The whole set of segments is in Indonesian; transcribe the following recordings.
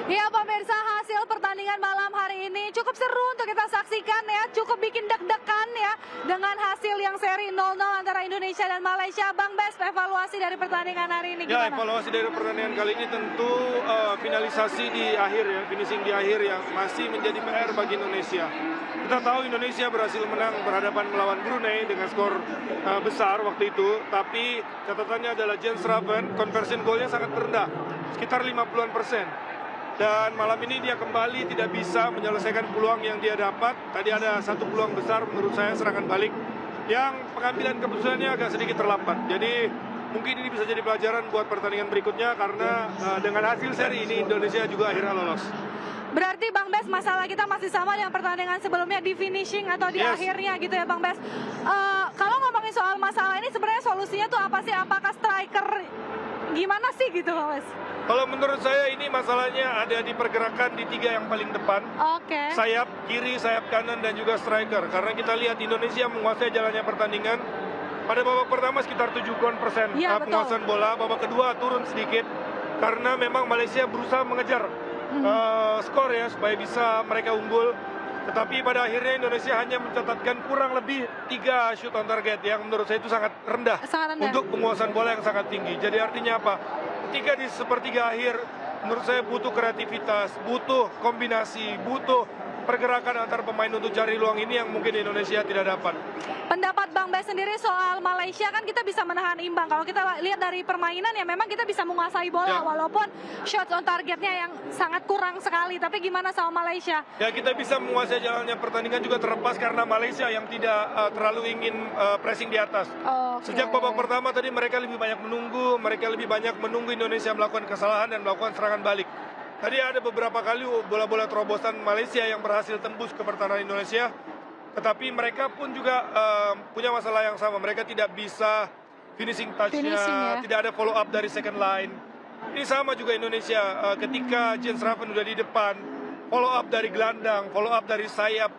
Ya pemirsa, hasil pertandingan malam hari ini cukup seru untuk kita saksikan ya, cukup bikin deg-degan ya dengan hasil yang seri 0-0 antara Indonesia dan Malaysia. Bang Bes, evaluasi dari pertandingan hari ini Ya, gimana? evaluasi dari pertandingan kali ini tentu finalisasi di akhir ya, finishing di akhir yang masih menjadi PR bagi Indonesia. Kita tahu Indonesia berhasil menang berhadapan melawan Brunei dengan skor besar waktu itu, tapi catatannya adalah Jens Raven, conversion goalnya sangat rendah, sekitar 50-an%. Dan malam ini dia kembali tidak bisa menyelesaikan peluang yang dia dapat. Tadi ada satu peluang besar menurut saya serangan balik yang pengambilan keputusannya agak sedikit terlambat. Jadi mungkin ini bisa jadi pelajaran buat pertandingan berikutnya karena dengan hasil seri ini Indonesia juga akhirnya lolos. Berarti Bang Bes, masalah kita masih sama dengan pertandingan sebelumnya di finishing atau di akhirnya gitu ya Bang Bes. Kalau ngomongin soal masalah ini sebenarnya solusinya tuh apa sih? Apakah striker gimana sih gitu Bang Bes? Kalau menurut saya ini masalahnya ada di pergerakan di tiga yang paling depan. Oke. Sayap kiri, sayap kanan, dan juga striker. Karena kita lihat Indonesia menguasai jalannya pertandingan. Pada babak pertama sekitar 70% Ya, penguasaan bola. Babak kedua turun sedikit. Karena memang Malaysia berusaha mengejar skor ya supaya bisa mereka unggul. Tetapi pada akhirnya Indonesia hanya mencatatkan kurang lebih 3 shoot on target yang menurut saya itu sangat rendah, untuk penguasaan bola yang sangat tinggi. Jadi artinya apa? Ketika di sepertiga akhir, menurut saya butuh kreativitas, butuh kombinasi, butuh pergerakan antar pemain untuk cari luang ini yang mungkin Indonesia tidak dapat. Pendapat Bang Bes sendiri soal Malaysia, kan kita bisa menahan imbang. Kalau kita lihat dari permainan ya memang kita bisa menguasai bola walaupun shots on targetnya yang sangat kurang sekali. Tapi gimana sama Malaysia? Ya, kita bisa menguasai jalannya pertandingan juga terlepas karena Malaysia yang tidak terlalu ingin pressing di atas. Sejak babak pertama tadi mereka lebih banyak menunggu, Indonesia melakukan kesalahan dan melakukan serangan balik. Tadi ada beberapa kali bola-bola terobosan Malaysia yang berhasil tembus ke pertahanan Indonesia. Tetapi mereka pun juga punya masalah yang sama. Mereka tidak bisa finishing touch-nya, tidak ada follow up dari second line. Ini sama juga Indonesia, ketika Jens Raven udah di depan, follow up dari gelandang, follow up dari sayap.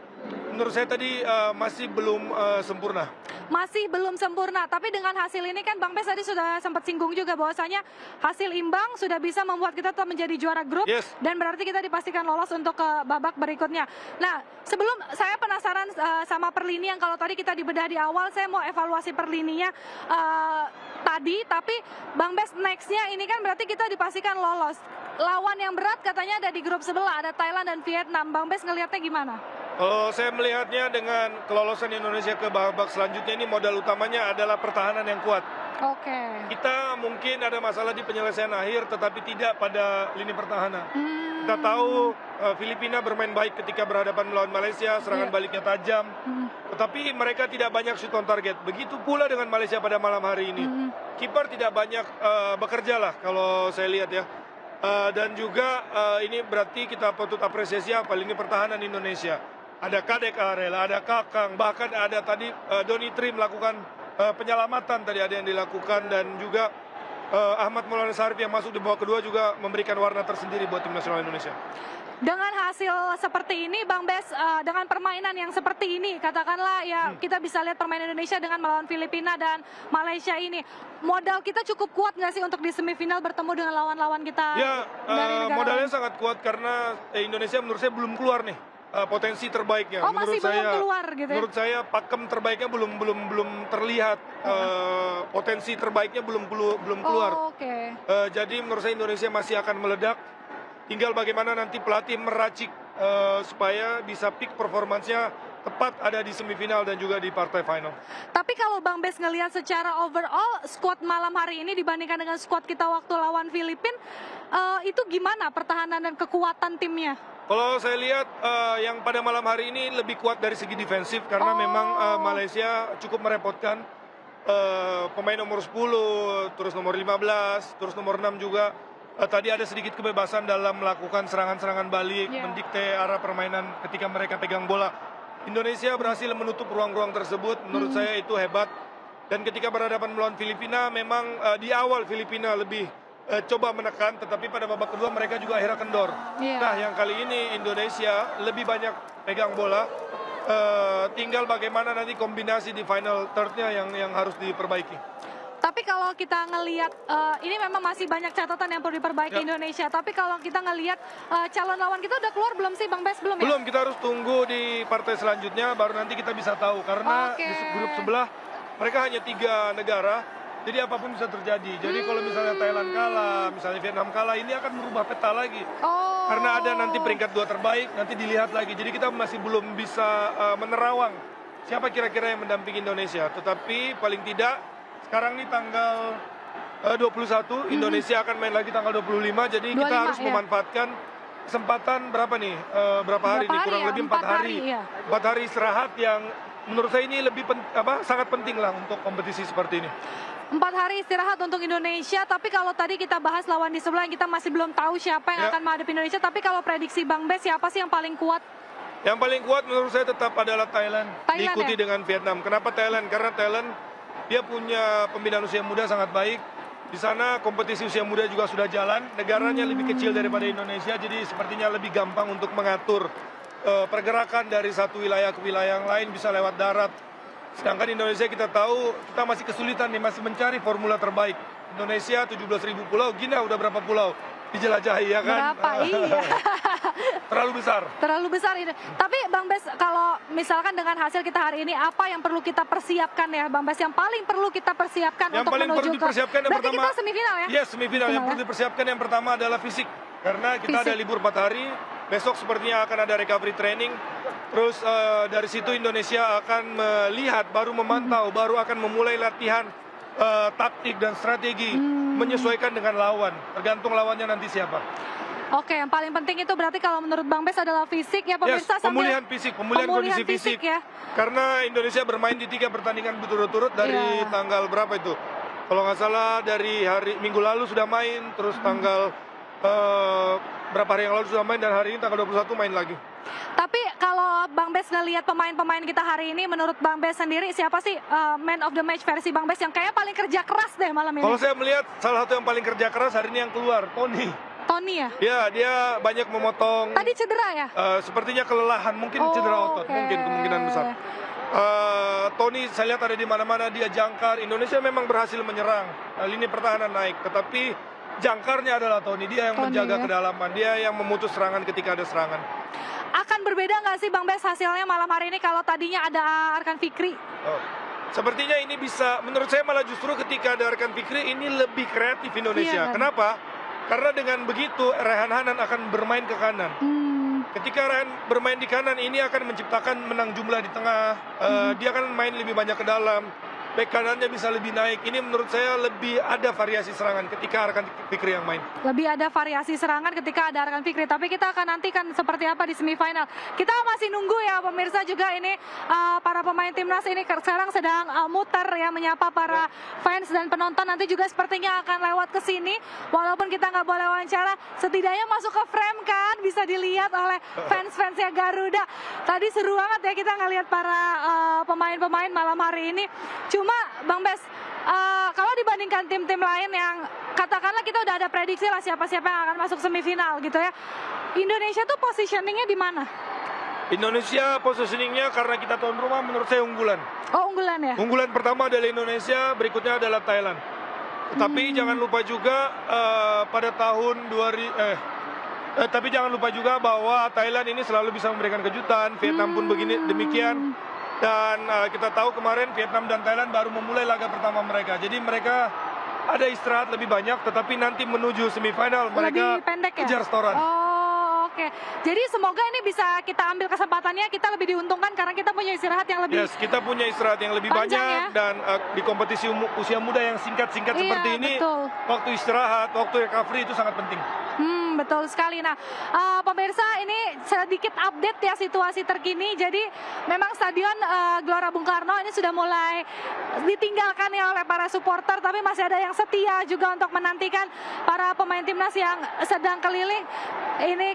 Menurut saya tadi masih belum sempurna. Masih belum sempurna, tapi dengan hasil ini kan Bang Bes tadi sudah sempat singgung juga bahwasanya hasil imbang sudah bisa membuat kita tetap menjadi juara grup dan berarti kita dipastikan lolos untuk ke babak berikutnya. Nah, sebelum saya penasaran sama perlinian, kalau tadi kita dibedah di awal, saya mau evaluasi perlininya tadi, tapi Bang Bes nextnya ini kan berarti kita dipastikan lolos. Lawan yang berat katanya ada di grup sebelah, ada Thailand dan Vietnam. Bang Bes ngelihatnya gimana? Kalau saya melihatnya dengan kelolosan Indonesia ke babak selanjutnya ini modal utamanya adalah pertahanan yang kuat. Kita mungkin ada masalah di penyelesaian akhir tetapi tidak pada lini pertahanan. Kita tahu Filipina bermain baik ketika berhadapan melawan Malaysia, serangan baliknya tajam. Tetapi mereka tidak banyak shoot on target. Begitu pula dengan Malaysia pada malam hari ini. Kiper tidak banyak bekerja lah kalau saya lihat ya. Dan juga ini berarti kita patut apresiasi apa lini pertahanan Indonesia. Ada Kadek Arela, ada Kakang, bahkan ada tadi Doni Tri melakukan penyelamatan tadi ada yang dilakukan, dan juga Ahmad Maulana Sarif yang masuk di babak kedua juga memberikan warna tersendiri buat tim nasional Indonesia. Dengan hasil seperti ini Bang Bes, dengan permainan yang seperti ini, katakanlah ya kita bisa lihat permainan Indonesia dengan melawan Filipina dan Malaysia ini, modal kita cukup kuat nggak sih untuk di semifinal bertemu dengan lawan-lawan kita dari negara modalnya lain? sangat kuat karena Indonesia menurut saya belum keluar nih potensi terbaiknya. Masih belum keluar gitu ya? Menurut saya pakem terbaiknya belum terlihat, potensi terbaiknya belum keluar. Jadi menurut saya Indonesia masih akan meledak. Tinggal bagaimana nanti pelatih meracik supaya bisa peak performance-nya tepat ada di semifinal dan juga di partai final. Tapi kalau Bang Bes ngelihat secara overall squad malam hari ini dibandingkan dengan squad kita waktu lawan Filipina, itu gimana pertahanan dan kekuatan timnya? Kalau saya lihat yang pada malam hari ini lebih kuat dari segi defensif karena memang Malaysia cukup merepotkan. Pemain nomor 10, terus nomor 15, terus nomor 6 juga. Tadi ada sedikit kebebasan dalam melakukan serangan-serangan balik, mendikte arah permainan ketika mereka pegang bola. Indonesia berhasil menutup ruang-ruang tersebut, menurut saya itu hebat. Dan ketika berhadapan melawan Filipina, memang di awal Filipina lebih coba menekan, tetapi pada babak kedua mereka juga akhirnya kendor. Nah, yang kali ini Indonesia lebih banyak pegang bola, tinggal bagaimana nanti kombinasi di final third-nya yang harus diperbaiki. Tapi kalau kita ngelihat, ini memang masih banyak catatan yang perlu diperbaiki Indonesia. Tapi kalau kita ngelihat calon lawan kita udah keluar belum sih Bang Bes? Belum ya? Belum, kita harus tunggu di partai selanjutnya, baru nanti kita bisa tahu. Karena di grup sebelah mereka hanya 3 negara, jadi apapun bisa terjadi. Jadi kalau misalnya Thailand kalah, misalnya Vietnam kalah, ini akan merubah peta lagi. Karena ada nanti peringkat 2 terbaik, nanti dilihat lagi. Jadi kita masih belum bisa menerawang siapa kira-kira yang mendampingi Indonesia. Tetapi paling tidak, sekarang nih tanggal 21, Indonesia akan main lagi tanggal 25, jadi kita harus memanfaatkan kesempatan berapa nih? Berapa hari nih? Kurang lebih 4 hari. 4 hari istirahat yang menurut saya ini lebih sangat penting lah untuk kompetisi seperti ini. 4 hari istirahat untuk Indonesia, tapi kalau tadi kita bahas lawan di sebelah, kita masih belum tahu siapa yang akan menghadapi Indonesia, tapi kalau prediksi Bang Bes, siapa sih yang paling kuat? Yang paling kuat menurut saya tetap adalah Thailand diikuti dengan Vietnam. Kenapa Thailand? Karena Thailand dia punya pembinaan usia muda sangat baik. Di sana kompetisi usia muda juga sudah jalan. Negaranya lebih kecil daripada Indonesia, jadi sepertinya lebih gampang untuk mengatur pergerakan dari satu wilayah ke wilayah yang lain, bisa lewat darat. Sedangkan Indonesia kita tahu kita masih kesulitan nih, masih mencari formula terbaik. Indonesia 17.000 pulau, Gina udah berapa pulau dijelajahi ya kan? Berapa? Iya. Terlalu besar. Terlalu besar ini. Tapi Bang Bes, kalau misalkan dengan hasil kita hari ini, apa yang perlu kita persiapkan ya Bang Bes? Yang paling perlu kita persiapkan yang untuk paling menuju perlu dipersiapkan yang berarti pertama, kita semifinal ya? Yes, semifinal. Yang perlu dipersiapkan yang pertama adalah fisik. Karena kita ada libur 4 hari, besok sepertinya akan ada recovery training. Terus dari situ Indonesia akan melihat, baru memantau, baru akan memulai latihan taktik dan strategi menyesuaikan dengan lawan. Tergantung lawannya nanti siapa. Oke, yang paling penting itu berarti kalau menurut Bang Bes adalah fisik ya pemirsa. Pemulihan fisik, pemulihan kondisi fisik. Ya. Karena Indonesia bermain di 3 pertandingan berturut-turut dari tanggal berapa itu? Kalau nggak salah dari minggu lalu sudah main, terus tanggal berapa hari yang lalu sudah main, dan hari ini tanggal 21 main lagi. Tapi kalau Bang Bes ngelihat pemain-pemain kita hari ini, menurut Bang Bes sendiri siapa sih man of the match versi Bang Bes yang kayak paling kerja keras deh malam ini? Kalau saya melihat salah satu yang paling kerja keras hari ini yang keluar, Tony. Tony ya? Ya, dia banyak memotong. Tadi cedera ya? Sepertinya kelelahan, mungkin cedera otot, mungkin kemungkinan besar. Tony saya lihat ada di mana-mana, dia jangkar. Indonesia memang berhasil menyerang, lini pertahanan naik, tetapi jangkarnya adalah Tony. Dia yang menjaga kedalaman, dia yang memutus serangan ketika ada serangan. Akan berbeda nggak sih Bang Bes hasilnya malam hari ini kalau tadinya ada Arkan Fikri? Sepertinya ini bisa, menurut saya malah justru ketika ada Arkan Fikri ini lebih kreatif Indonesia. Kenapa? Karena dengan begitu Rehan Hanan akan bermain ke kanan. Ketika Rehan bermain di kanan, ini akan menciptakan menang jumlah di tengah. Dia akan main lebih banyak ke dalam. Bek kanannya bisa lebih naik. Ini menurut saya lebih ada variasi serangan ketika Arkan Fikri yang main. Lebih ada variasi serangan ketika ada Arkan Fikri. Tapi kita akan nantikan seperti apa di semifinal. Kita masih nunggu ya pemirsa juga ini para pemain timnas ini sekarang sedang muter ya menyapa para fans dan penonton. Nanti juga sepertinya akan lewat ke sini. Walaupun kita nggak boleh wawancara, setidaknya masuk ke frame kan, bisa dilihat oleh fans-fansnya Garuda. Tadi seru banget ya kita ngelihat para pemain-pemain malam hari ini. Cuma Bang Bes, kalau dibandingkan tim-tim lain yang katakanlah kita udah ada prediksi lah siapa-siapa yang akan masuk semifinal gitu ya, Indonesia tuh positioningnya di mana? Indonesia positioningnya karena kita tuan rumah menurut saya unggulan. Oh, unggulan ya? Unggulan pertama adalah Indonesia, berikutnya adalah Thailand. Tetapi jangan lupa juga tapi jangan lupa juga bahwa Thailand ini selalu bisa memberikan kejutan, Vietnam pun demikian. Dan kita tahu kemarin Vietnam dan Thailand baru memulai laga pertama mereka. Jadi mereka ada istirahat lebih banyak, tetapi nanti menuju semifinal mereka kejar setoran. Oke. Jadi semoga ini bisa kita ambil kesempatannya, kita lebih diuntungkan karena kita punya istirahat yang lebih kita punya istirahat yang lebih banyak dan di kompetisi usia muda yang singkat-singkat seperti ini, waktu istirahat, waktu recovery itu sangat penting. Betul sekali. Nah, pemirsa ini sedikit update ya situasi terkini. Jadi memang Stadion Gelora Bung Karno ini sudah mulai ditinggalkan ya oleh para supporter, tapi masih ada yang setia juga untuk menantikan para pemain timnas yang sedang keliling. Ini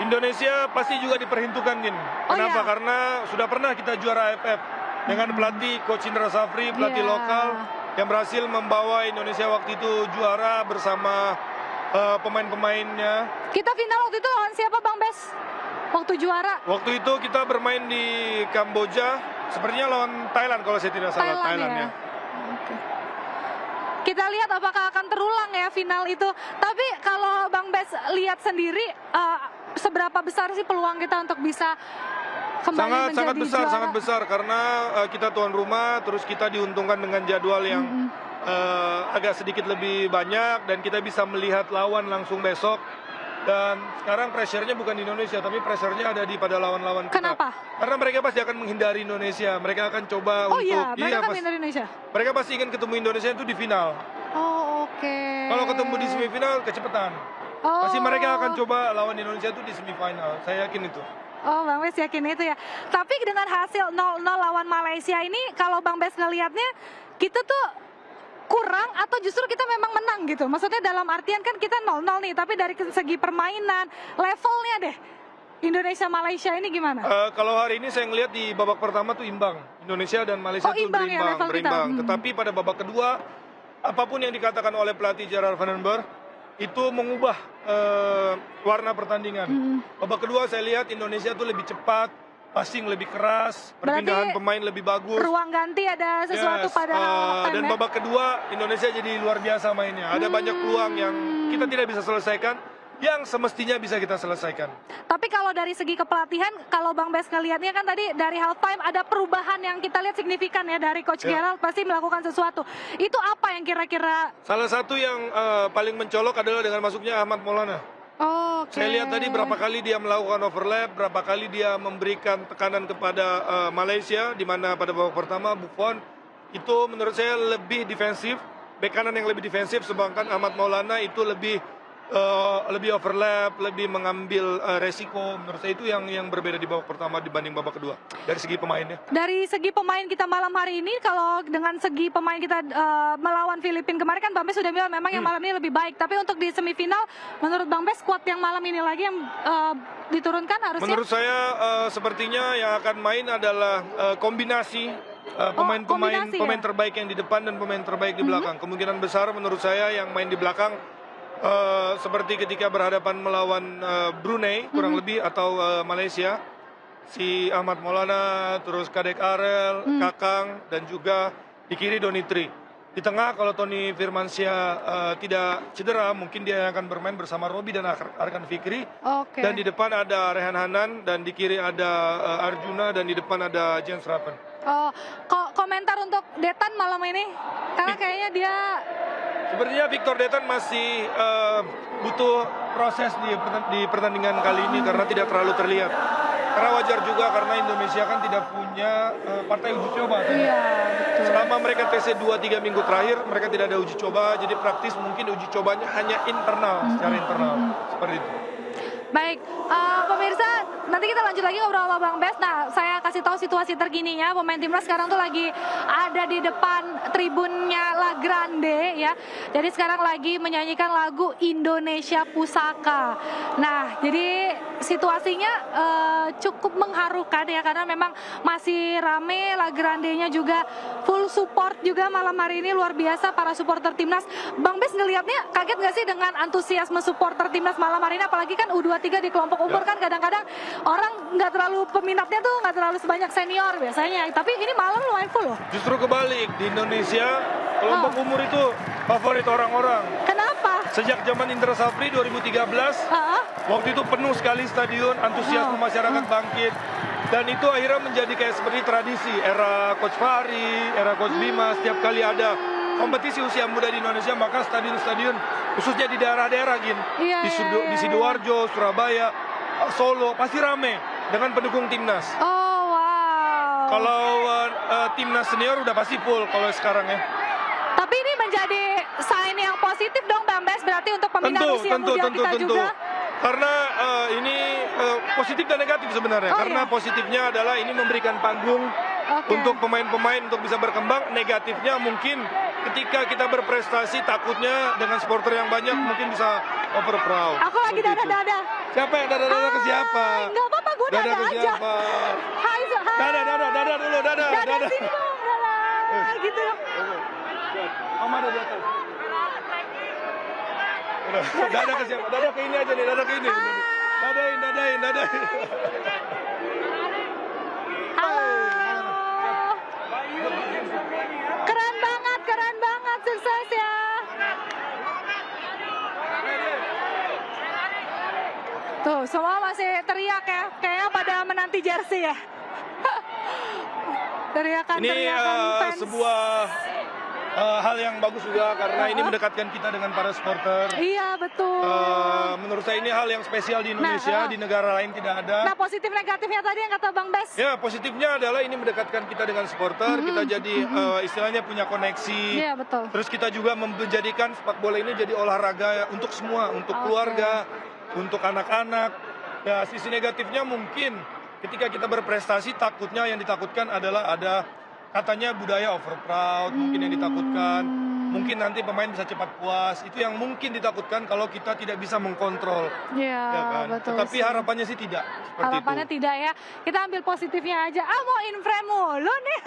Indonesia pasti juga diperhitungkan, Gin. Kenapa? Karena sudah pernah kita juara AFF dengan pelatih Coach Indra Safri, pelatih lokal yang berhasil membawa Indonesia waktu itu juara bersama pemain-pemainnya. Kita final waktu itu lawan siapa Bang Bes? Waktu juara? Waktu itu kita bermain di Kamboja, sepertinya lawan Thailand kalau saya tidak salah. Thailand ya. Kita lihat apakah akan terulang ya final itu. Tapi kalau Bang Bes lihat sendiri, seberapa besar sih peluang kita untuk bisa kembali menjadi juara? Sangat besar karena kita tuan rumah, terus kita diuntungkan dengan jadwal yang agak sedikit lebih banyak dan kita bisa melihat lawan langsung besok. Dan sekarang pressure-nya bukan di Indonesia, tapi pressure-nya ada pada lawan-lawan kita. Kenapa? Karena mereka pasti akan menghindari Indonesia. Mereka akan coba mereka akan menghindari Indonesia? Mereka pasti ingin ketemu Indonesia itu di final. Kalau ketemu di semifinal, kecepatan. Pasti mereka akan coba lawan Indonesia itu di semifinal. Saya yakin itu. Bang Bes yakin itu ya. Tapi dengan hasil 0-0 lawan Malaysia ini, kalau Bang Bes ngelihatnya, kita tuh kurang atau justru kita memang menang gitu? Maksudnya dalam artian kan kita 0-0 nih, tapi dari segi permainan, levelnya deh, Indonesia-Malaysia ini gimana? Kalau hari ini saya ngelihat di babak pertama tuh imbang. Indonesia dan Malaysia tuh berimbang. Tetapi pada babak kedua, apapun yang dikatakan oleh pelatih Gerard van den Berg, itu mengubah warna pertandingan. Babak kedua saya lihat Indonesia tuh lebih cepat, passing lebih keras, perpindahan pemain lebih bagus. Ruang ganti ada sesuatu pada dan babak kedua Indonesia jadi luar biasa mainnya. Ada banyak peluang yang kita tidak bisa selesaikan, yang semestinya bisa kita selesaikan. Tapi kalau dari segi kepelatihan, kalau Bang Bes ngelihatnya kan tadi dari halftime ada perubahan yang kita lihat signifikan ya dari Coach Gerald pasti melakukan sesuatu. Itu apa yang kira-kira? Salah satu yang paling mencolok adalah dengan masuknya Ahmad Maulana. Saya lihat tadi berapa kali dia melakukan overlap, berapa kali dia memberikan tekanan kepada Malaysia, di mana pada babak pertama Buffon itu menurut saya lebih defensif, bek kanan yang lebih defensif, sedangkan Ahmad Maulana itu lebih overlap, lebih mengambil resiko. Menurut saya itu yang berbeda di babak pertama dibanding babak kedua dari segi pemainnya. Dari segi pemain kita malam hari ini, kalau dengan segi pemain kita melawan Filipina kemarin kan Bang Bes sudah bilang memang yang malam ini lebih baik. Tapi untuk di semifinal, menurut Bang Bes squad yang malam ini lagi yang diturunkan harusnya? Menurut saya sepertinya yang akan main adalah kombinasi pemain terbaik yang di depan dan pemain terbaik di belakang. Kemungkinan besar menurut saya yang main di belakang seperti ketika berhadapan melawan Brunei kurang lebih atau Malaysia, si Ahmad Maulana, terus Kadek Arel, Kakang, dan juga di kiri Donitri. Di tengah kalau Tony Firmansyah tidak cedera, mungkin dia yang akan bermain bersama Robi dan Arkan Fikri. Dan di depan ada Rehan Hanan, dan di kiri ada Arjuna, dan di depan ada James Rappen. Komentar untuk Detan malam ini? Karena kayaknya dia... Sepertinya Victor Detan masih butuh proses di pertandingan kali ini karena tidak terlalu terlihat. Karena wajar juga karena Indonesia kan tidak punya partai uji coba. Iya, betul. Selama mereka TC 2-3 minggu terakhir, mereka tidak ada uji coba, jadi praktis mungkin uji cobanya hanya internal, secara internal. Seperti itu. Baik, pemirsa, nanti kita lanjut lagi ngobrol sama Bang Bes. Nah, saya kasih tahu situasi terkininya. Pemain timnas sekarang tuh lagi ada di depan tribunnya La Grande ya. Jadi sekarang lagi menyanyikan lagu Indonesia Pusaka. Nah, jadi situasinya cukup mengharukan ya, karena memang masih rame. La Grande-nya juga full support juga malam hari ini, luar biasa para supporter timnas. Bang Bes ngelihatnya kaget nggak sih dengan antusiasme supporter timnas malam hari ini? Apalagi kan U23 di kelompok umur kan kadang-kadang orang nggak terlalu peminatnya tuh nggak terlalu sebanyak senior biasanya. Tapi ini malam lumayan full loh. Justru kebalik, di Indonesia kelompok umur itu favorit orang-orang. Kenapa? Sejak zaman Indra Safri 2013, waktu itu penuh sekali stadion, antusiasme masyarakat bangkit. Dan itu akhirnya menjadi kayak seperti tradisi, era Coach Fahri, era Coach Bima, setiap kali ada kompetisi usia muda di Indonesia, maka stadion-stadion, khususnya di daerah-daerah di Sidoarjo, Surabaya, Solo, pasti rame dengan pendukung timnas. Oh wow. Kalau timnas senior udah pasti full kalau sekarang ya. Tapi ini menjadi sign yang positif dong Bang Bes, berarti untuk peminat usia muda kita juga. Karena ini positif dan negatif sebenarnya. Karena positifnya adalah ini memberikan panggung untuk pemain-pemain untuk bisa berkembang. Negatifnya mungkin ketika kita berprestasi takutnya dengan supporter yang banyak mungkin bisa over proud. Aku lagi dada-dada. Siapa yang dada-dada ke siapa? Enggak apa-apa, gue dada aja. Siapa? Hai. Dada dulu, dada. Dada sini dong, dada. Gitu. Mama ada di atas. Dada ke siapa? Dada ke ini aja nih, dada ke ini. Dadain. Halo. Keren banget. Tuh, semua masih teriak ya, kayaknya pada menanti jersey ya. Teriakan fans. Sebuah hal yang bagus juga karena ini mendekatkan kita dengan para supporter. Iya, betul. Menurut saya ini hal yang spesial di Indonesia, di negara lain tidak ada. Nah, positif negatifnya tadi yang kata Bang Bes. Ya, positifnya adalah ini mendekatkan kita dengan supporter, kita jadi istilahnya punya koneksi. Iya, betul. Terus kita juga menjadikan sepak bola ini jadi olahraga untuk semua, untuk keluarga, untuk anak-anak. Ya, sisi negatifnya mungkin ketika kita berprestasi, takutnya yang ditakutkan adalah ada katanya budaya overproud, mungkin yang ditakutkan. Mungkin nanti pemain bisa cepat puas. Itu yang mungkin ditakutkan kalau kita tidak bisa mengkontrol. Iya, ya kan? betul. Tetapi harapannya sih tidak. Harapannya itu. tidak ya. Kita ambil positifnya aja. Mau inframe mulu nih.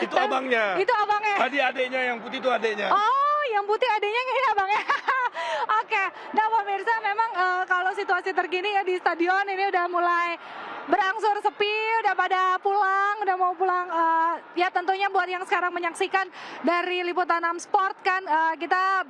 Itu abangnya. Itu abangnya. Tadi adeknya, yang putih itu adeknya. Oh, yang putih adeknya ini abangnya. Oke. Nah, pemirsa memang kalau situasi terkini ya di stadion ini udah mulai berangsur sepi, udah pada pulang, udah mau pulang. Ya tentunya buat yang sekarang menyaksikan dari Liputan 6 Sport kan, kita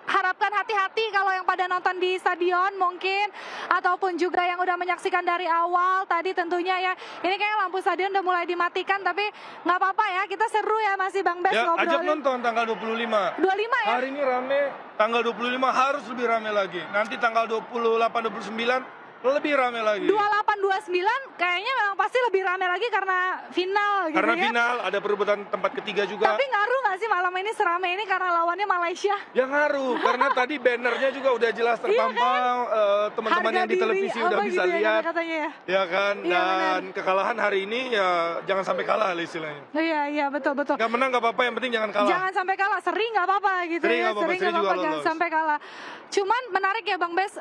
harapkan hati-hati kalau yang pada nonton di stadion mungkin, ataupun juga yang udah menyaksikan dari awal tadi tentunya ya. Ini kayak lampu stadion udah mulai dimatikan, tapi nggak apa-apa ya, kita seru ya masih Bang Bes ya, ngobrolin. Ajak nonton tanggal 25. 25 ya? Hari ini rame, tanggal 25 harus lebih rame lagi. Nanti tanggal 28-29 lebih rame lagi. 28-29 kayaknya memang pasti lebih rame lagi karena final gitu karena ya. final, ada perebutan tempat ketiga juga. Tapi ngaruh nggak sih malam ini seramai ini karena lawannya Malaysia? Ya ngaruh, karena tadi bannernya juga udah jelas terpampang, teman-teman yang di televisi udah bisa gitu lihat. Ya, ya kan, iya, dan kekalahan hari ini ya jangan sampai kalah istilahnya. Iya, betul. Gak menang gak apa-apa, yang penting jangan kalah. Jangan sampai kalah, seri nggak apa-apa gitu seri ya. Seri nggak apa-apa, jangan sampai kalah. Cuman menarik ya Bang Bes,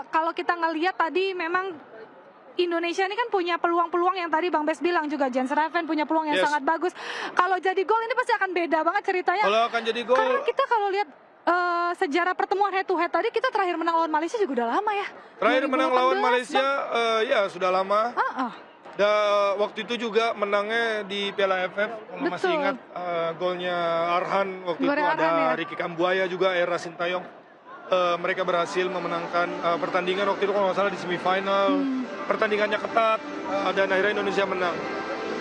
kalau kita ngelihat tadi memang Indonesia ini kan punya peluang-peluang yang tadi Bang Bes bilang juga, Jens Raven punya peluang yang sangat bagus. Kalau jadi gol ini pasti akan beda banget ceritanya. Kalau akan jadi gol, karena kita kalau lihat sejarah pertemuan head to head tadi, kita terakhir menang lawan Malaysia juga udah lama ya. Terakhir menang lawan Malaysia, ya sudah lama. Waktu itu juga menangnya di Piala AFF, kalau masih ingat golnya Arhan waktu itu ada Ricky Kambuaya juga, era Sintayong. Mereka berhasil memenangkan pertandingan waktu itu kalau nggak salah di semifinal. Pertandingannya ketat dan akhirnya Indonesia menang.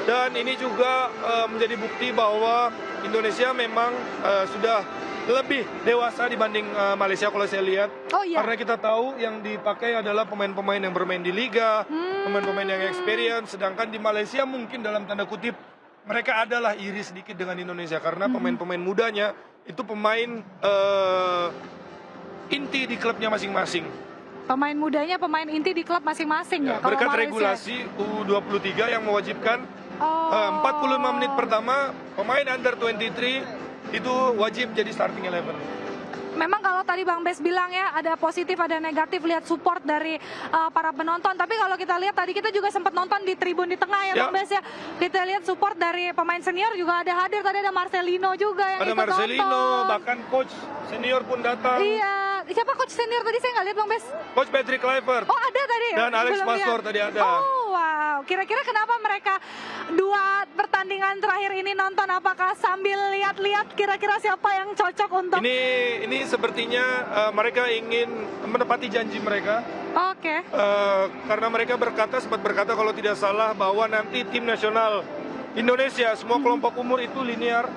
Dan ini juga menjadi bukti bahwa Indonesia memang sudah lebih dewasa dibanding Malaysia kalau saya lihat. Karena kita tahu yang dipakai adalah pemain-pemain yang bermain di liga, pemain-pemain yang experience. Sedangkan di Malaysia mungkin dalam tanda kutip mereka adalah iri sedikit dengan Indonesia karena pemain-pemain mudanya itu pemain inti di klubnya masing-masing. Pemain mudanya pemain inti di klub masing-masing ya. Berkat regulasi U23 yang mewajibkan 45 menit pertama pemain under 23 itu wajib jadi starting 11. Memang kalau tadi Bang Bes bilang ya ada positif ada negatif lihat support dari para penonton. Tapi kalau kita lihat tadi kita juga sempat nonton di tribun di tengah ya Bang Bes ya. Kita lihat support dari pemain senior juga ada hadir. Tadi ada Marcelino juga yang ada ikut Marcelino, nonton. Bahkan coach senior pun datang. Iya, siapa coach senior tadi saya nggak lihat Bang Bes? Coach Patrick Kluivert. Oh ada tadi. Dan Alex Pastor tadi ada. Oh wow, kira-kira kenapa mereka dua pertandingan terakhir ini nonton? Apakah sambil lihat-lihat kira-kira siapa yang cocok untuk? Ini sepertinya mereka ingin menepati janji mereka. Oke. Karena mereka sempat berkata kalau tidak salah bahwa nanti tim nasional Indonesia semua kelompok umur itu linear.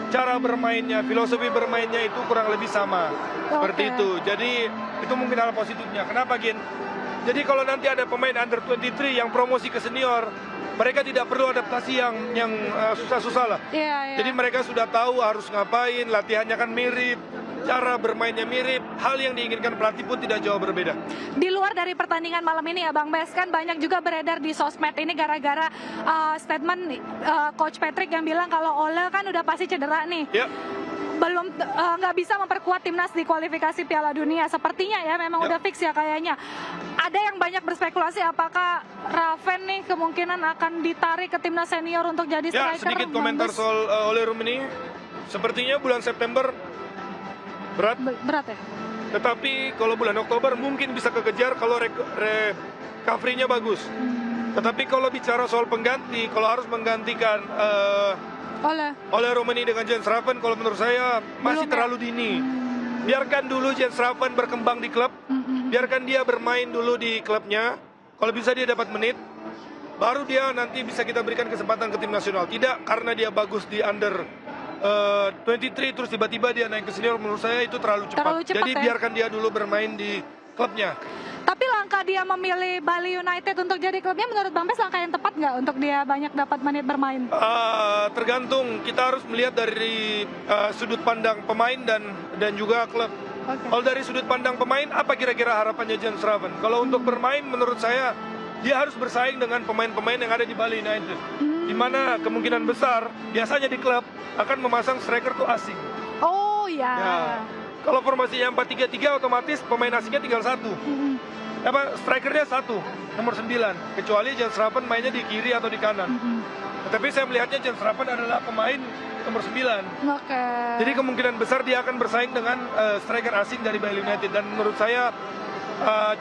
Cara bermainnya, filosofi bermainnya itu kurang lebih sama. Seperti itu. Jadi itu mungkin hal positifnya. Kenapa Gin? Jadi kalau nanti ada pemain under 23 yang promosi ke senior, mereka tidak perlu adaptasi yang susah-susah lah. Jadi mereka sudah tahu harus ngapain, latihannya kan mirip, cara bermainnya mirip, hal yang diinginkan pelatih pun tidak jauh berbeda. Di luar dari pertandingan malam ini ya Bang Bes, kan banyak juga beredar di sosmed ini gara-gara statement Coach Patrick yang bilang kalau Ole kan udah pasti cedera nih. Belum nggak bisa memperkuat timnas di kualifikasi Piala Dunia. Sepertinya ya memang udah fix ya kayaknya. Ada yang banyak berspekulasi apakah Raven nih kemungkinan akan ditarik ke timnas senior untuk jadi striker. Sedikit komentar soal Ole Rummenigge. Sepertinya bulan September berat ya. Tetapi kalau bulan Oktober mungkin bisa kekejar kalau recovery-nya bagus. Tetapi kalau bicara soal pengganti, kalau harus menggantikan Ole Rummenigge dengan Jens Raven, kalau menurut saya masih terlalu dini. Biarkan dulu Jens Raven berkembang di klub. Biarkan dia bermain dulu di klubnya. Kalau bisa dia dapat menit, baru dia nanti bisa kita berikan kesempatan ke tim nasional. Tidak karena dia bagus di under 23 terus tiba-tiba dia naik ke senior, menurut saya itu terlalu cepat. Jadi biarkan dia dulu bermain di klubnya. Tapi langkah dia memilih Bali United untuk jadi klubnya menurut Bang Bes langkah yang tepat nggak untuk dia banyak dapat menit bermain? Tergantung, kita harus melihat dari sudut pandang pemain dan juga klub. Kalau dari sudut pandang pemain, apa kira-kira harapannya Jens Schraven? Kalau untuk bermain, menurut saya dia harus bersaing dengan pemain-pemain yang ada di Bali United, di mana kemungkinan besar biasanya di klub akan memasang striker tuh asing. Oh ya. Kalau formasinya 4-3-3 otomatis pemain asingnya tinggal satu. Strikernya satu, nomor 9. Kecuali Jens Schraven mainnya di kiri atau di kanan. Tapi saya melihatnya Jens Schraven adalah pemain nomor 9. Jadi kemungkinan besar dia akan bersaing dengan striker asing dari Bali United. Dan menurut saya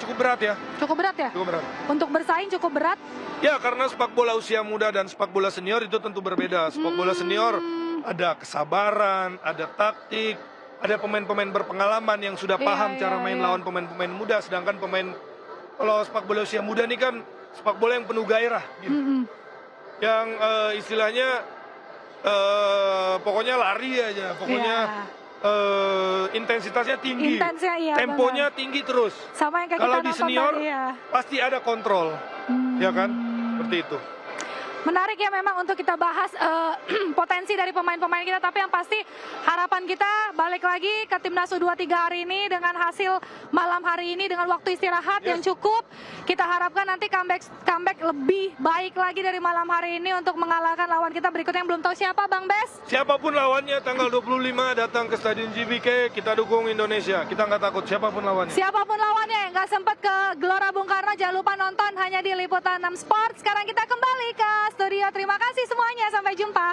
cukup berat ya. Cukup berat ya? Cukup berat. Untuk bersaing cukup berat? Ya, karena sepak bola usia muda dan sepak bola senior itu tentu berbeda. Sepak bola senior ada kesabaran, ada taktik, ada pemain-pemain berpengalaman yang sudah paham cara main lawan pemain-pemain muda. Sedangkan kalau sepak bola usia muda ini kan sepak bola yang penuh gairah gitu. Yang istilahnya pokoknya lari aja, pokoknya intensitasnya tinggi, temponya tinggi terus. Sama yang kayak kalau kita di senior tadi, pasti ada kontrol, ya kan, seperti itu. Menarik ya memang untuk kita bahas potensi dari pemain-pemain kita, tapi yang pasti harapan kita balik lagi ke Timnas U23 hari ini dengan hasil malam hari ini dengan waktu istirahat yang cukup. Kita harapkan nanti comeback lebih baik lagi dari malam hari ini untuk mengalahkan lawan kita berikutnya yang belum tahu siapa, Bang Bes. Siapapun lawannya tanggal 25 datang ke Stadion GBK, kita dukung Indonesia. Kita nggak takut siapapun lawannya. Siapapun lawannya, nggak sempat ke Gelora Bung Karno, jangan lupa nonton hanya di Liputan 6 Sport. Sekarang kita kembali ke studio. Terima kasih semuanya, sampai jumpa.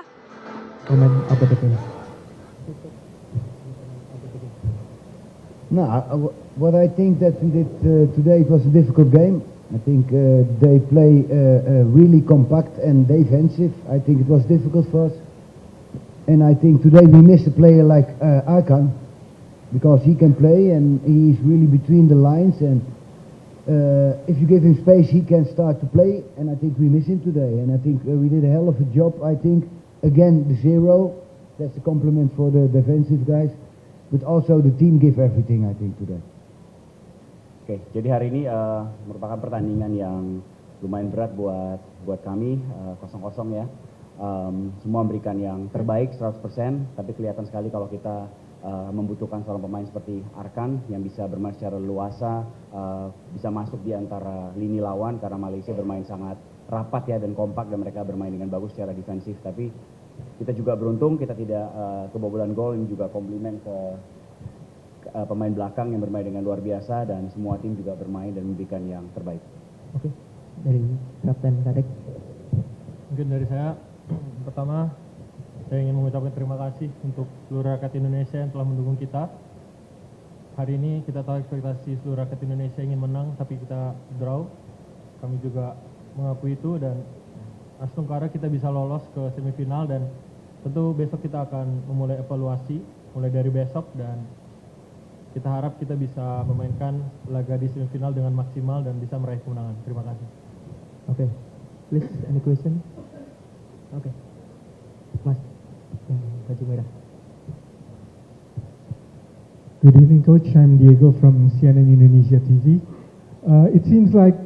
No, what I think that we did today, it was a difficult game. I think they play really compact and defensive. I think it was difficult for us. And I think today we missed a player like Arkan, because he can play and he's really between the lines, and if you give him space he can start to play, and I think we miss him today. And I think we did a hell of a job. I think again the 0, that's a compliment for the defensive guys, but also the team give everything I think today. Oke, jadi hari ini merupakan pertandingan yang lumayan berat buat kami, 0-0 ya. Semua memberikan yang terbaik 100%, tapi kelihatan sekali kalau kita membutuhkan seorang pemain seperti Arkan yang bisa bermain secara leluasa, bisa masuk di antara lini lawan, karena Malaysia bermain sangat rapat ya dan kompak, dan mereka bermain dengan bagus secara defensif. Tapi kita juga beruntung kita tidak kebobolan gol. Ini juga komplimen ke pemain belakang yang bermain dengan luar biasa, dan semua tim juga bermain dan memberikan yang terbaik. Oke, dari Kapten Kadek. Mungkin dari saya, pertama saya ingin mengucapkan terima kasih untuk seluruh rakyat Indonesia yang telah mendukung kita. Hari ini kita tahu ekspektasi seluruh rakyat Indonesia ingin menang, tapi kita draw. Kami juga mengakui itu, dan Astungkara kita bisa lolos ke semifinal, dan tentu besok kita akan memulai evaluasi mulai dari besok, dan kita harap kita bisa memainkan laga di semifinal dengan maksimal dan bisa meraih kemenangan. Terima kasih. Okay, please, any question? Okay, Mas, baju merah. Good evening, Coach. I'm Diego from CNN Indonesia TV. It seems like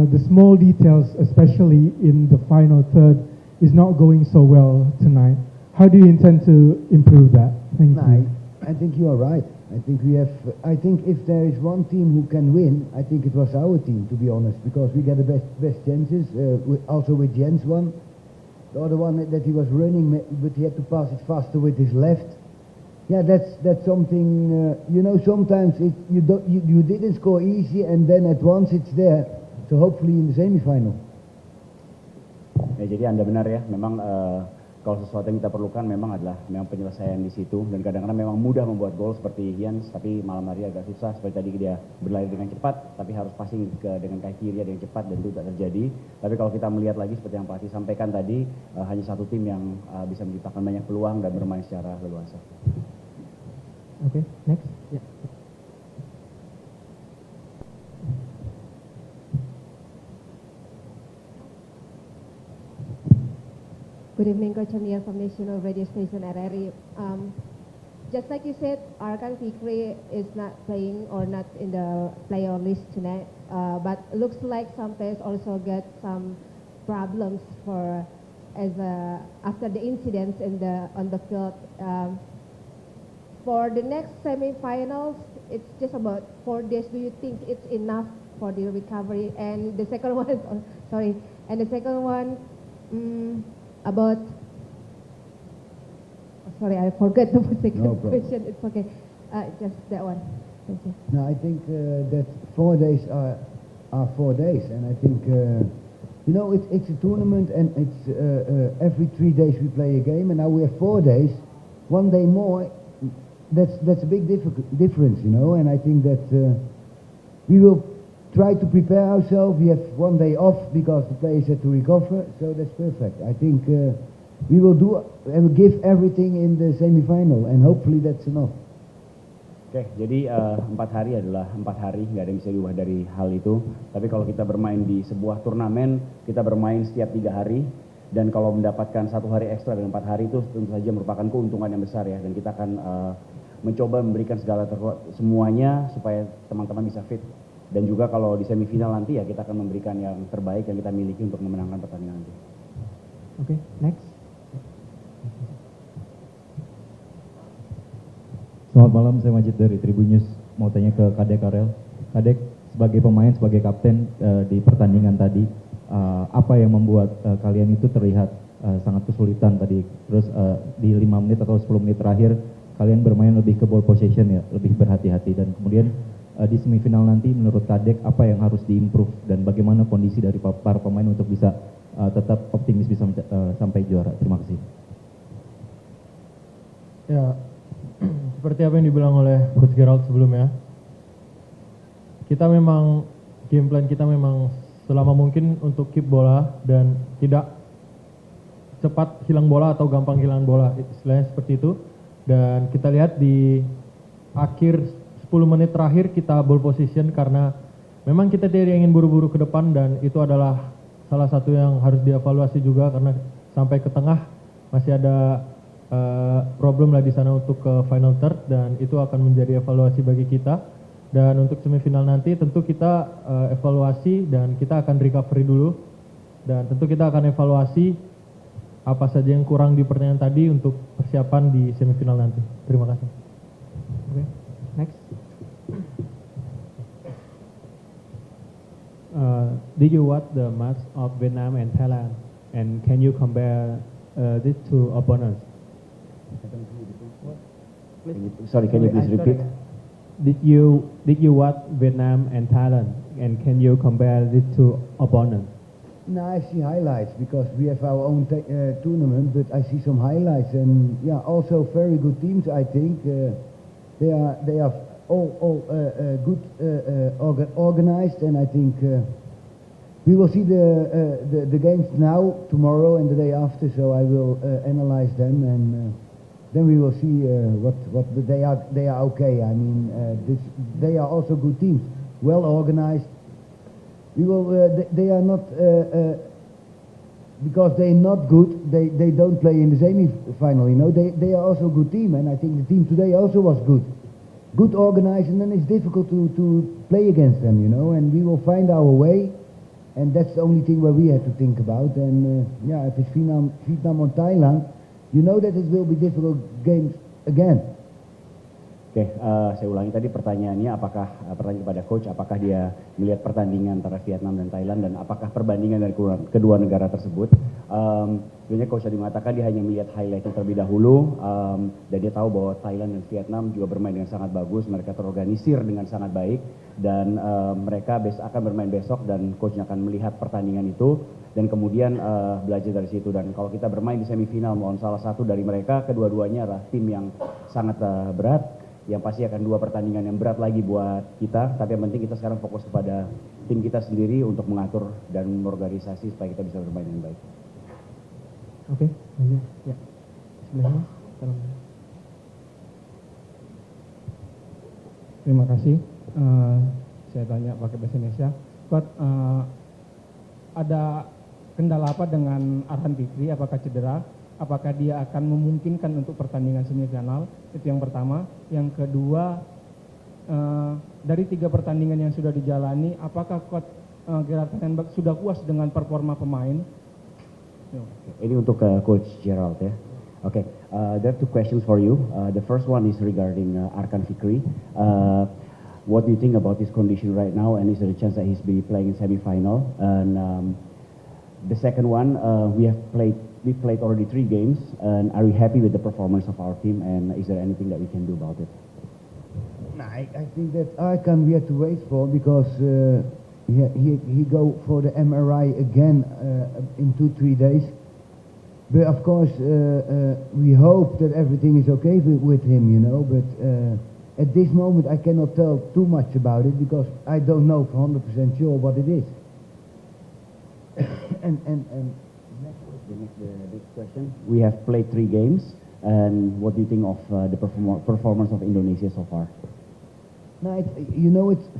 the small details, especially in the final third, is not going so well tonight. How do you intend to improve that? Thank you. I think you are right. I think if there is one team who can win, I think it was our team, to be honest, because we get the best chances, also with Jens one. The other one that he was running, but he had to pass it faster with his left. Yeah, that's something, sometimes you didn't score easy, and then at once it's there. So hopefully in the semi-final. Ya, jadi Anda benar ya, memang kalau sesuatu yang kita perlukan memang penyelesaian di situ, dan kadang-kadang memang mudah membuat gol seperti Jens, tapi malam hari agak susah. Seperti tadi dia berlari dengan cepat, tapi harus passing dengan kaki kiri dengan cepat, dan itu tidak terjadi. Tapi kalau kita melihat lagi seperti yang Pak Ati sampaikan tadi, hanya satu tim yang bisa menciptakan banyak peluang dan bermain secara leluasa. Okay, next. Yeah. Good evening, Coach Amir from National Radio Station RRI. Just like you said, Arkan Fikri is not playing or not in the player list tonight, but looks like some players also got some problems after the incidents on the field. For the next semifinals, it's just about 4 days. Do you think it's enough for the recovery? And the second one, about. Sorry, I forgot the second question. It's okay. Just that one. Thank you. No, I think that 4 days are 4 days, and I think it's a tournament, and it's every 3 days we play a game, and now we have 4 days, 1 day more. That's a big difference, and I think that we will try to prepare ourselves. We have 1 day off because the players had to recover, so that's perfect. I think. We will do and give everything in the semi-final, and hopefully that's enough. Oke, jadi 4 hari adalah 4 hari, nggak ada yang bisa diubah dari hal itu. Tapi kalau kita bermain di sebuah turnamen, kita bermain setiap 3 hari, dan kalau mendapatkan 1 hari ekstra dan 4 hari itu tentu saja merupakan keuntungan yang besar ya. Dan kita akan mencoba memberikan segala semuanya supaya teman-teman bisa fit. Dan juga kalau di semifinal nanti ya kita akan memberikan yang terbaik yang kita miliki untuk memenangkan pertandingan nanti. Oke, next. Selamat malam, saya Majid dari Tribun News. Mau tanya ke Kadek Karel. Kadek, sebagai pemain, sebagai kapten di pertandingan tadi, apa yang membuat kalian itu terlihat sangat kesulitan tadi? Terus di 5 menit atau 10 menit terakhir, kalian bermain lebih ke ball possession ya, lebih berhati-hati. Dan kemudian di semifinal nanti, menurut Kadek, apa yang harus diimprove? Dan bagaimana kondisi dari para pemain untuk bisa tetap optimis bisa sampai juara? Terima kasih. Ya, seperti apa yang dibilang oleh Coach Gerald sebelumnya, kita memang game plan kita memang selama mungkin untuk keep bola dan tidak cepat hilang bola atau gampang hilang bola, istilahnya seperti itu. Dan kita lihat di akhir 10 menit terakhir kita ball position karena memang kita tidak ingin buru-buru ke depan, dan itu adalah salah satu yang harus dievaluasi juga karena sampai ke tengah masih ada problem lah di sana untuk ke final third, dan itu akan menjadi evaluasi bagi kita. Dan untuk semifinal nanti tentu kita evaluasi dan kita akan recovery dulu, dan tentu kita akan evaluasi apa saja yang kurang di pertandingan tadi untuk persiapan di semifinal nanti. Terima kasih. Okay, next. Did you watch the match of Vietnam and Thailand, and can you compare these two opponents? Sorry, can you please repeat? Did you watch Vietnam and Thailand, and can you compare these two opponents? No, I see highlights because we have our own tournament, but I see some highlights, and yeah, also very good teams. I think they are all good organized, and I think we will see the games now, tomorrow, and the day after. So I will analyze them, and then we will see what they are okay. I mean, they are also good teams, well organized. We will. They are not because they're not good. They don't play in the semi-final. They are also a good team, and I think the team today also was good organized, and then it's difficult to play against them. And we will find our way, and that's the only thing where we have to think about. And if it's Vietnam or Thailand, you know that it will be difficult games again. Oke, saya ulangi tadi pertanyaannya, pertanyaan kepada coach, apakah dia melihat pertandingan antara Vietnam dan Thailand, dan apakah perbandingan dari kedua negara tersebut. Sebenarnya coach tadi mengatakan dia hanya melihat highlightnya terlebih dahulu, dan dia tahu bahwa Thailand dan Vietnam juga bermain dengan sangat bagus, mereka terorganisir dengan sangat baik, dan mereka akan bermain besok, dan coachnya akan melihat pertandingan itu, dan kemudian belajar dari situ. Dan kalau kita bermain di semifinal melawan salah satu dari mereka, kedua-duanya adalah tim yang sangat berat, yang pasti akan 2 pertandingan yang berat lagi buat kita, tapi yang penting kita sekarang fokus kepada tim kita sendiri untuk mengatur dan mengorganisasi supaya kita bisa bermain dengan baik. Oke, lanjut. Ya, sebelahnya. Tolong. Terima kasih. Saya tanya pakai bahasa Indonesia. Ada kendala apa dengan Arhan Fikri? Apakah cedera? Apakah dia akan memungkinkan untuk pertandingan semifinal? Itu yang pertama. Yang kedua, dari 3 pertandingan yang sudah dijalani, apakah Coach Gerard Tenenberg sudah puas dengan performa pemain? Ini untuk Coach Gerald ya. Okay, there are 2 questions for you. The first one is regarding Arkan Fikri. What do you think about his condition right now, and is there a chance that he's be playing in semi-final? And the second one, we played already 3 games, and are you happy with the performance of our team? And is there anything that we can do about it? No, I think that Arkan we have to wait for, because he go for the MRI again in 2-3 days. But of course, we hope that everything is okay with him, you know. But at this moment, I cannot tell too much about it, because I don't know for 100% sure what it is. and the next question. We have played 3 games, and what do you think of the performance of Indonesia so far? No,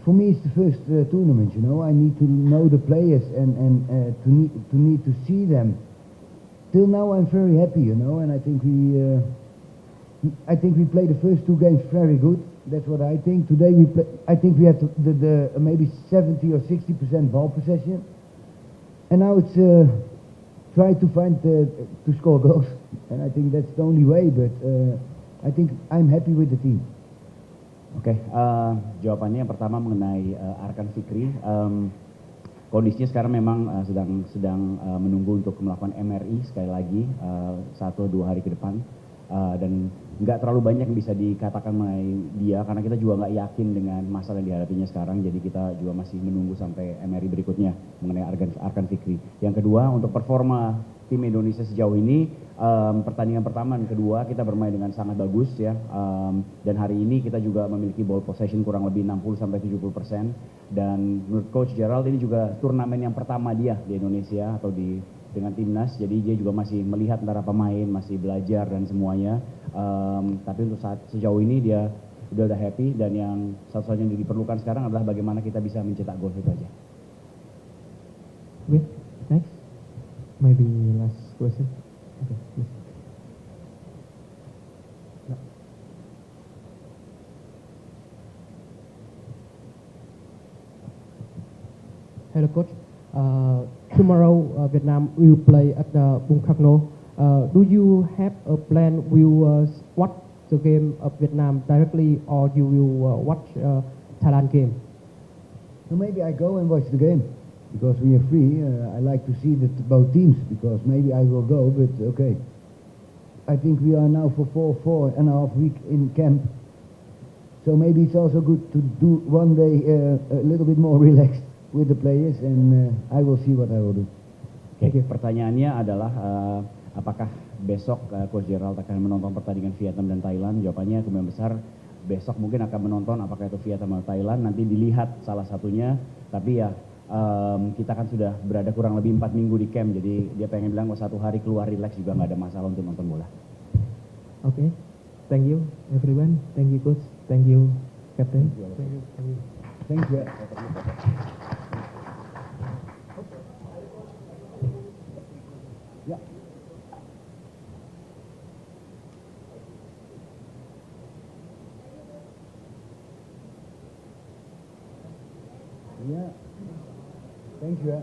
for me it's the first tournament. You know, I need to know the players and to need to see them. Till now, I'm very happy, you know, and I think we played the first 2 games very good. That's what I think. Today I think we had the maybe 70 or 60% ball possession, and now it's try to find to score goals, and I think that's the only way. But I think I'm happy with the team. Oke, jawabannya yang pertama mengenai Arkan Fikri. Kondisinya sekarang memang sedang menunggu untuk melakukan MRI sekali lagi 1-2 hari ke depan, dan nggak terlalu banyak yang bisa dikatakan mengenai dia karena kita juga nggak yakin dengan masalah yang dihadapinya sekarang, jadi kita juga masih menunggu sampai MRI berikutnya mengenai Arkan Fikri. Yang kedua, untuk performa tim Indonesia sejauh ini, pertandingan pertama dan kedua kita bermain dengan sangat bagus ya, dan hari ini kita juga memiliki ball possession kurang lebih 60-70%, dan menurut Coach Gerald ini juga turnamen yang pertama dia di Indonesia atau dengan timnas, jadi dia juga masih melihat antara pemain, masih belajar dan semuanya, tapi untuk sejauh ini dia udah happy, dan yang satu-satunya yang diperlukan sekarang adalah bagaimana kita bisa mencetak gol, itu aja. Okay, next. Maybe last question. Okay, please. No. Hello, Coach. Tomorrow, Vietnam will play at the Bung Karno. Do you have a plan? Will watch the game of Vietnam directly, or you will watch Thailand game? So maybe I go and watch the game, because we are free. I like to see both teams, because maybe I will go, but okay. I think we are now for 4.5 weeks in camp, so maybe it's also good to do one day a little bit more relaxed with the players, and I will see what I will do. Oke, pertanyaannya adalah apakah besok Coach Gerald akan menonton pertandingan Vietnam dan Thailand? Jawabannya kemungkinan besar besok mungkin akan menonton, apakah itu Vietnam atau Thailand, nanti dilihat salah satunya, tapi ya kita kan sudah berada kurang lebih 4 minggu di camp, jadi dia pengen bilang 1 hari keluar relax juga nggak ada masalah untuk nonton bola. Okay, thank you everyone, thank you Coach, thank you Captain. Thank you. Yeah. Yeah. Thank you.